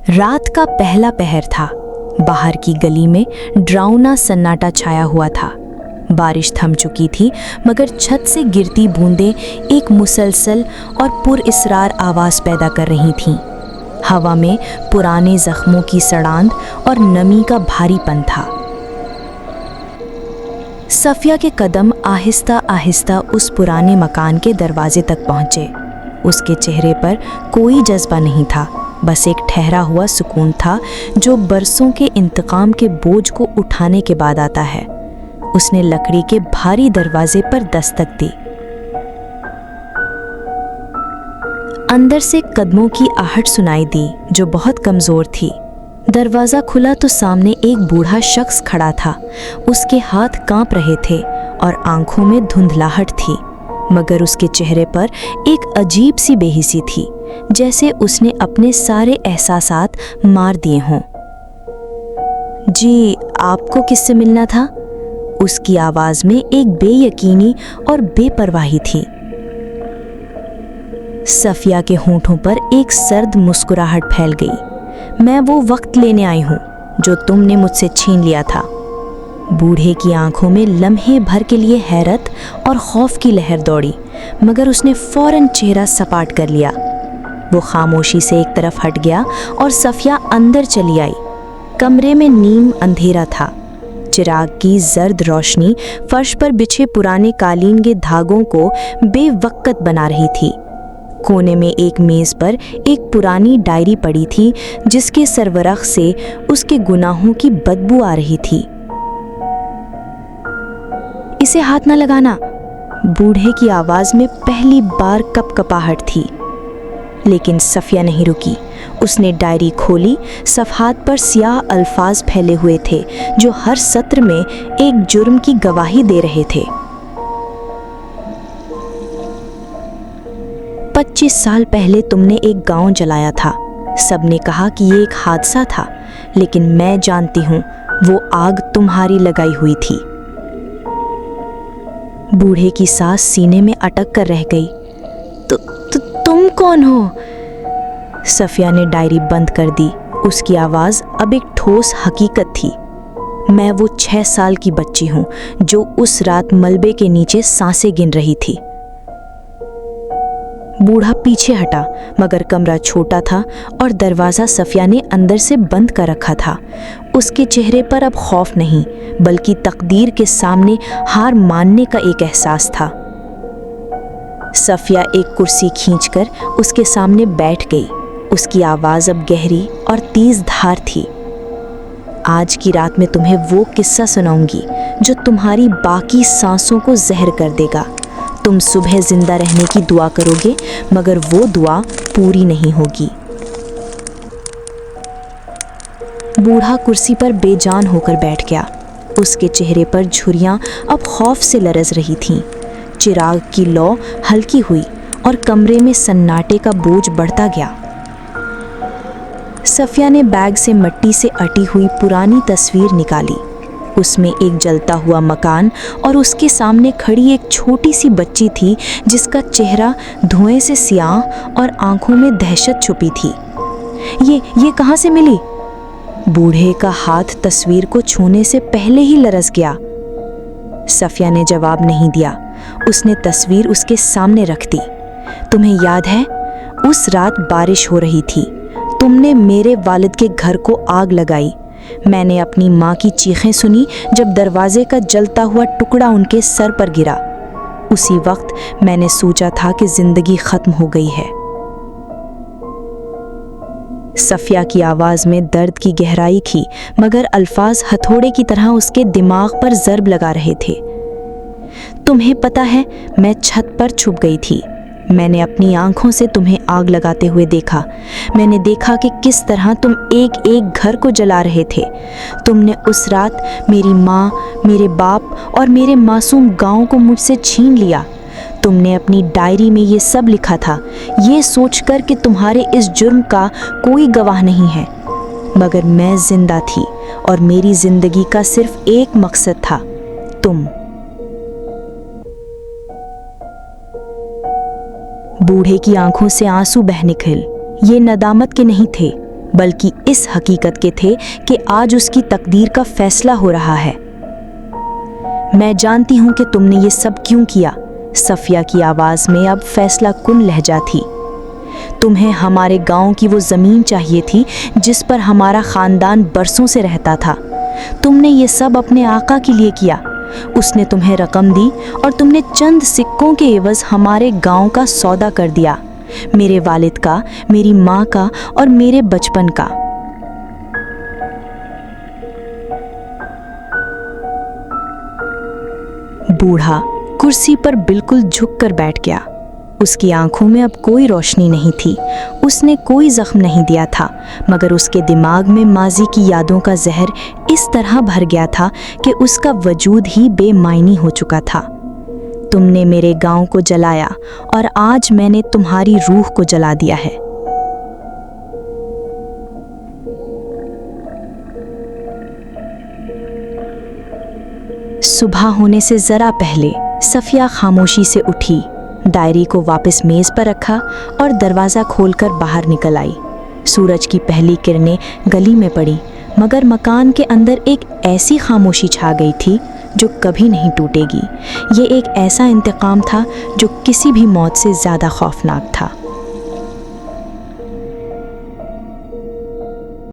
रात का पहला पहर था। बाहर की गली में डरावना सन्नाटा छाया हुआ था। बारिश थम चुकी थी, मगर छत से गिरती बूंदें एक मुसलसल और पुरइसरार आवाज़ पैदा कर रही थीं। हवा में पुराने जख्मों की सड़ांध और नमी का भारीपन था। सफिया के कदम आहिस्ता आहिस्ता उस पुराने मकान के दरवाजे तक पहुँचे। उसके चेहरे पर कोई जज्बा नहीं था, बस एक ठहरा हुआ सुकून था जो बरसों के इंतकाम के बोझ को उठाने के बाद आता है। उसने लकड़ी के भारी दरवाजे पर दस्तक दी। अंदर से कदमों की आहट सुनाई दी जो बहुत कमजोर थी। दरवाजा खुला तो सामने एक बूढ़ा शख्स खड़ा था। उसके हाथ कांप रहे थे और आंखों में धुंधलाहट थी, मगर उसके चेहरे पर एक अजीब सी बेहिसी थी, जैसे उसने अपने सारे एहसासात मार दिए हों। जी, आपको किससे मिलना था? उसकी आवाज में एक बेयकीनी और बेपरवाही थी। सफिया के होंठों पर एक सर्द मुस्कुराहट फैल गई। मैं वो वक्त लेने आई हूँ जो तुमने मुझसे छीन लिया था। बूढ़े की आंखों में लम्हे भर के लिए हैरत और खौफ की लहर दौड़ी, मगर उसने फौरन चेहरा सपाट कर लिया। वो खामोशी से एक तरफ हट गया और सफिया अंदर चली आई। कमरे में नीम अंधेरा था। चिराग की जर्द रोशनी फर्श पर बिछे पुराने कालीन के धागों को बेवक्त बना रही थी। कोने में एक मेज पर एक पुरानी डायरी पड़ी थी, जिसके सरवरख से उसके गुनाहों की बदबू आ रही थी। इसे हाथ न लगाना, बूढ़े की आवाज में पहली बार कपकपाहट थी। लेकिन सफिया नहीं रुकी। उसने डायरी खोली। सफ़हात पर स्याह अल्फाज फैले हुए थे जो हर सत्र में एक जुर्म की गवाही दे रहे थे। 25 साल पहले तुमने एक गांव जलाया था। सबने कहा कि ये एक हादसा था, लेकिन मैं जानती हूँ वो आग तुम्हारी लगाई हुई थी। बूढ़े की सांस सीने में अटक कर रह गई। तो तुम कौन हो? सफिया ने डायरी बंद कर दी। उसकी आवाज अब एक ठोस हकीकत थी। मैं वो 6 साल की बच्ची हूँ जो उस रात मलबे के नीचे सांसें गिन रही थी। बूढ़ा पीछे हटा, मगर कमरा छोटा था और दरवाजा सफिया ने अंदर से बंद कर रखा था। उसके चेहरे पर अब खौफ नहीं, बल्कि तकदीर के सामने हार मानने का एक एहसास था। सफिया एक कुर्सी खींचकर उसके सामने बैठ गई। उसकी आवाज़ अब गहरी और तेज धार थी। आज की रात में तुम्हें वो किस्सा सुनाऊंगी जो तुम्हारी बाकी सांसों को जहर कर देगा। तुम सुबह जिंदा रहने की दुआ करोगे, मगर वो दुआ पूरी नहीं होगी। बूढ़ा कुर्सी पर बेजान होकर बैठ गया। उसके चेहरे पर झुर्रियां अब खौफ से लरज रही थीं। चिराग की लौ हल्की हुई और कमरे में सन्नाटे का बोझ बढ़ता गया। सफिया ने बैग से मिट्टी से अटी हुई पुरानी तस्वीर निकाली। उसमें एक जलता हुआ मकान और उसके सामने खड़ी एक छोटी सी बच्ची थी, जिसका चेहरा धुएं से सियाह और आंखों में दहशत छुपी थी। ये कहाँ से मिली? बूढ़े का हाथ तस्वीर को छूने से पहले ही लरस गया। सफिया ने जवाब नहीं दिया। उसने तस्वीर उसके सामने रख दी। तुम्हें याद है, उस रात बारिश हो रही थी। तुमने मेरे वालिद के घर को आग लगाई। मैंने अपनी माँ की चीखें सुनी जब दरवाजे का जलता हुआ टुकड़ा उनके सर पर गिरा। उसी वक्त मैंने सोचा था कि जिंदगी खत्म हो गई है। सफिया की आवाज में दर्द की गहराई थी, मगर अल्फाज हथौड़े की तरह उसके दिमाग पर ज़र्ब लगा रहे थे। तुम्हें पता है, मैं छत पर छुप गई थी। मैंने अपनी आंखों से तुम्हें आग लगाते हुए देखा। मैंने देखा कि किस तरह तुम एक एक घर को जला रहे थे। तुमने उस रात मेरी माँ, मेरे बाप और मेरे मासूम गांव को मुझसे छीन लिया। तुमने अपनी डायरी में ये सब लिखा था, ये सोचकर कि तुम्हारे इस जुर्म का कोई गवाह नहीं है। मगर मैं जिंदा थी और मेरी जिंदगी का सिर्फ एक मकसद था, तुम। बूढ़े की आंखों से आंसू बह निकले। ये नदामत के नहीं थे, बल्कि इस हकीकत के थे कि आज उसकी तकदीर का फैसला हो रहा है। मैं जानती हूँ कि तुमने ये सब क्यों किया। सफिया की आवाज़ में अब फैसला कुन लहजा थी। तुम्हें हमारे गांव की वो ज़मीन चाहिए थी जिस पर हमारा ख़ानदान बरसों से रहता था। तुमने ये सब अपने आका के लिए किया। उसने तुम्हें रकम दी और तुमने चंद सिक्कों के एवज़ हमारे गांव का सौदा कर दिया, मेरे वालिद का, मेरी माँ का और मेरे बचपन का। बूढ़ा कुर्सी पर बिल्कुल झुक कर बैठ गया। उसकी आंखों में अब कोई रोशनी नहीं थी। उसने कोई जख्म नहीं दिया था, मगर उसके दिमाग में माजी की यादों का जहर इस तरह भर गया था कि उसका वजूद ही बेमायनी हो चुका था। तुमने मेरे गांव को जलाया और आज मैंने तुम्हारी रूह को जला दिया है। सुबह होने से ज़रा पहले सफिया खामोशी से उठी, डायरी को वापस मेज़ पर रखा और दरवाज़ा खोलकर बाहर निकल आई। सूरज की पहली किरणें गली में पड़ी, मगर मकान के अंदर एक ऐसी खामोशी छा गई थी जो कभी नहीं टूटेगी। ये एक ऐसा इंतकाम था जो किसी भी मौत से ज़्यादा खौफनाक था।